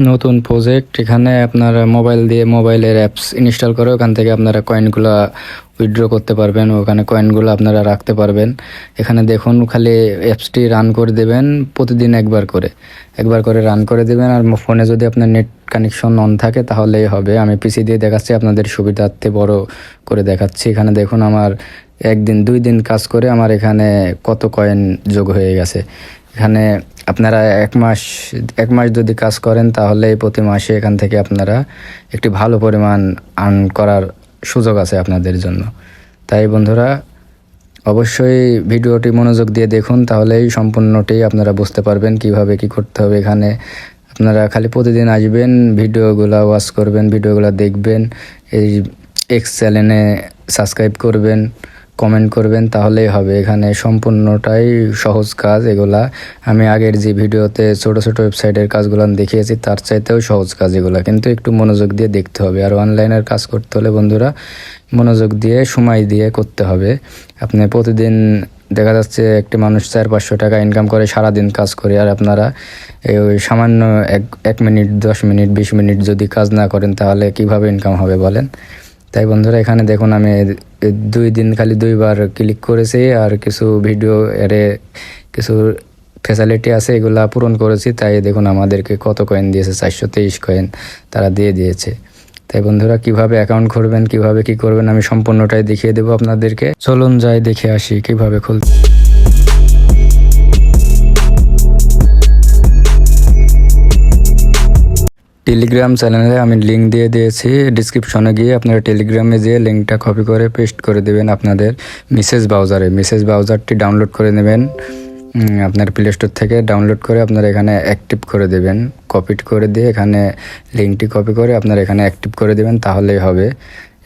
নতুন প্রজেক্ট। এখানে আপনারা মোবাইল দিয়ে মোবাইলের অ্যাপস ইনস্টল করে ওখান থেকে আপনারা কয়েনগুলো উইথড্র করতে পারবেন, ওখানে কয়েনগুলো আপনারা রাখতে পারবেন। এখানে দেখুন, খালি অ্যাপসটি রান করে দেবেন প্রতিদিন একবার করে রান করে দেবেন। আর ফোনে যদি আপনার নেট কানেকশন অন থাকে তাহলেই হবে। আমি পিসি দিয়ে দেখাচ্ছি, আপনাদের সুবিধার্থে বড় করে দেখাচ্ছি। এখানে দেখুন, আমার একদিন 2 দিন কাজ করে আমার এখানে কত কয়েন যোগ হয়ে গেছে। এখানে আপনারা এক মাস যদি কাজ করেন তাহলে প্রতি মাসে এখান থেকে আপনারা একটি ভালো পরিমাণ আর্ন করার সুযোগ আছে আপনাদের জন্য। তাই বন্ধুরা, অবশ্যই ভিডিওটি মনোযোগ দিয়ে দেখুন, তাহলেই সম্পূর্ণটি আপনারা বুঝতে পারবেন কিভাবে কি করতে হবে। এখানে আপনারা খালি প্রতিদিন আসবেন, ভিডিওগুলো ওয়াচ করবেন, ভিডিওগুলো দেখবেন, এই এক্স চ্যানেলে সাবস্ক্রাইব করবেন, কমেন্ট করবেন, তাহলেই হবে। এখানে সম্পূর্ণটাই সহজ কাজ। এগুলা আমি আগের যে ভিডিওতে ছোট ওয়েবসাইটের কাজগুলো দেখিয়েছি তার চাইতেও সহজ কাজ এগুলা, কিন্তু একটু মনোযোগ দিয়ে দেখতে হবে। আর অনলাইনের কাজ করতে হলে বন্ধুরা মনোযোগ দিয়ে সময় দিয়ে করতে হবে। আপনি প্রতিদিন দেখা যাচ্ছে একটি মানুষ 400-500 টাকা ইনকাম করে সারাদিন কাজ করে, আর আপনারা ওই সামান্য 1 মিনিট 10 মিনিট 20 মিনিট যদি কাজ না করেন তাহলে কিভাবে ইনকাম হবে বলেন? তাই বন্ধুরা, এখানে দেখুন, আমি 2 দিন খালি 2 বার ক্লিক করেছি, আর কিছু ভিডিও কিছু ফ্যাসিলিটি আছে এগুলা পূরণ করেছি। তাই দেখুন আমাদেরকে কত কয়েন দিয়েছে, 423 কয়েন তারা দিয়ে দিয়েছে। তাই বন্ধুরা, কিভাবে অ্যাকাউন্ট খুলবেন, কিভাবে কি করবেন আমি সম্পূর্ণটাই দেখিয়ে দেবো আপনাদেরকে। চলুন যাই দেখে আসি কিভাবে খুলতে। টেলিগ্রাম চ্যানেলে আমি লিঙ্ক দিয়ে দিয়েছি, ডিসক্রিপশনে গিয়ে আপনারা টেলিগ্রামে যেয়ে লিঙ্কটা কপি করে পেস্ট করে দেবেন আপনাদের মেসেজ ব্রাউজারটি ডাউনলোড করে নেবেন। আপনার প্লে স্টোর থেকে ডাউনলোড করে আপনারা এখানে অ্যাক্টিভ করে দেবেন, কপি করে দিয়ে এখানে লিঙ্কটি কপি করে আপনারা এখানে অ্যাক্টিভ করে দেবেন, তাহলেই হবে।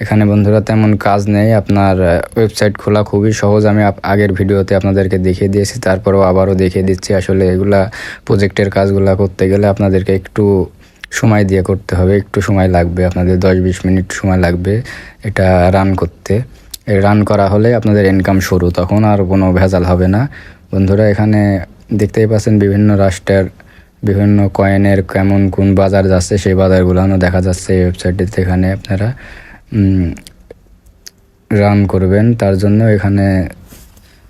এখানে বন্ধুরা তেমন কাজ নেই, আপনার ওয়েবসাইট খোলা খুবই সহজ। আমি আগের ভিডিওতে আপনাদেরকে দেখিয়ে দিয়েছি, তারপরেও আবারও দেখিয়ে দিচ্ছি। আসলে এগুলা প্রজেক্টের কাজগুলো করতে গেলে আপনাদেরকে একটু সময় দিয়ে করতে হবে, একটু সময় লাগবে, আপনাদের 10-20 মিনিট সময় লাগবে এটা রান করতে। রান করা হলে আপনাদের ইনকাম শুরু, তখন আর কোনো ভেজাল হবে না। বন্ধুরা, এখানে দেখতেই পাচ্ছেন বিভিন্ন রাষ্ট্রের বিভিন্ন কয়েনের কেমন কোন বাজার যাচ্ছে সেই বাজারগুলো দেখা যাচ্ছে এই ওয়েবসাইটটিতে। এখানে আপনারা রান করবেন, তার জন্য এখানে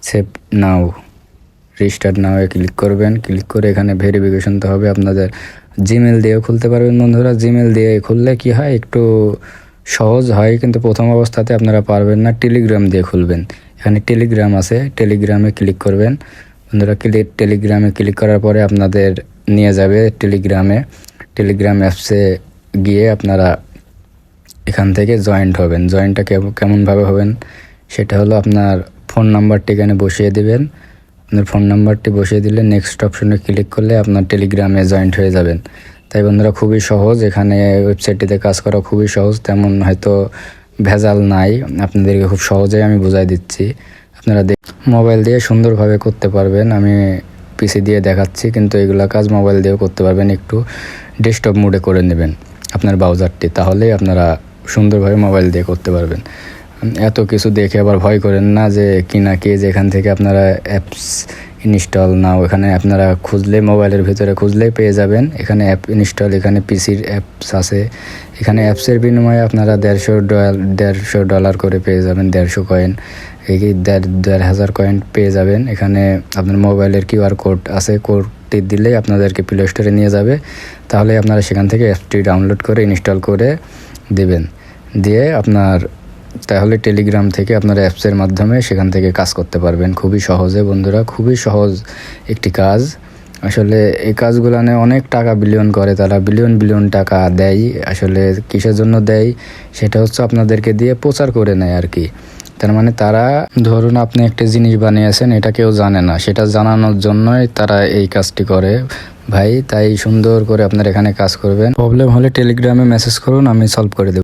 সেভ নাও রেজিস্টার্ড নাও ক্লিক করবেন। ক্লিক করে এখানে ভেরিফিকেশন তো হবে আপনাদের। জিমেল দিয়েও খুলতে পারবেন বন্ধুরা। জিমেল দিয়ে খুললে কি হয়, একটু সহজ হয়, কিন্তু প্রথম অবস্থাতে আপনারা পারবেন না। টেলিগ্রাম দিয়ে খুলবেন, এখানে টেলিগ্রাম আছে, টেলিগ্রামে ক্লিক করবেন বন্ধুরা। টেলিগ্রামে ক্লিক করার পরে আপনাদের নিয়ে যাবে টেলিগ্রাম অ্যাপসে গিয়ে আপনারা এখান থেকে জয়েন্ট হবেন। জয়েন্টটা কেমনভাবে হবেন সেটা হলো, আপনার ফোন নাম্বারটি এখানে বসিয়ে দেবেন। আপনার ফোন নাম্বারটি বসিয়ে দিলে নেক্সট অপশনে ক্লিক করলে আপনার টেলিগ্রামে জয়েন্ট হয়ে যাবেন। তাই বন্ধুরা, খুবই সহজ, এখানে ওয়েবসাইটটিতে কাজ করা খুবই সহজ, তেমন হয়তো ভেজাল নাই। আপনাদেরকে খুব সহজেই আমি বুঝাই দিচ্ছি, আপনারা মোবাইল দিয়ে সুন্দরভাবে করতে পারবেন। আমি পিসি দিয়ে দেখাচ্ছি, কিন্তু এগুলা কাজ মোবাইল দিয়েও করতে পারবেন। একটু ডেস্কটপ মোডে করে নেবেন আপনার ব্রাউজারটি, তাহলেই আপনারা সুন্দরভাবে মোবাইল দিয়ে করতে পারবেন। এত কিছু দেখে আবার ভয় করেন না যে যেখান থেকে আপনারা অ্যাপস ইনস্টল নাও, এখানে আপনারা খুঁজলে মোবাইলের ভিতরে খুঁজলেই পেয়ে যাবেন। এখানে অ্যাপ ইনস্টল, এখানে পিসির অ্যাপস আছে। এখানে অ্যাপসের বিনিময়ে আপনারা $150 করে পেয়ে যাবেন, 150 কয়েন, এই 1,500 কয়েন পেয়ে যাবেন। এখানে আপনার মোবাইলের QR কোড আছে, কোডটি দিলেই আপনাদেরকে প্লে স্টোরে নিয়ে যাবে। তাহলে আপনারা সেখান থেকে অ্যাপটি ডাউনলোড করে ইনস্টল করে দেবেন, দিয়ে আপনার তাহলে টেলিগ্রাম থেকে আপনারা অ্যাপসের মাধ্যমে সেখান থেকে কাজ করতে পারবেন খুবই সহজে। বন্ধুরা, খুবই সহজ একটি কাজ। আসলে এই কাজগুলো অনেক টাকা বিলিয়ন করে, তারা বিলিয়ন টাকা দেয়। আসলে কিসের জন্য দেয় সেটা হচ্ছে আপনাদেরকে দিয়ে প্রচার করে নেয় আর কি। তার মানে তারা, ধরুন আপনি একটা জিনিস বানিয়েছেন, এটা কেউ জানে না, সেটা জানানোর জন্যই তারা এই কাজটি করে ভাই। তাই সুন্দর করে আপনার এখানে কাজ করবেন। প্রবলেম হলে টেলিগ্রামে মেসেজ করুন, আমি সলভ করে দেব।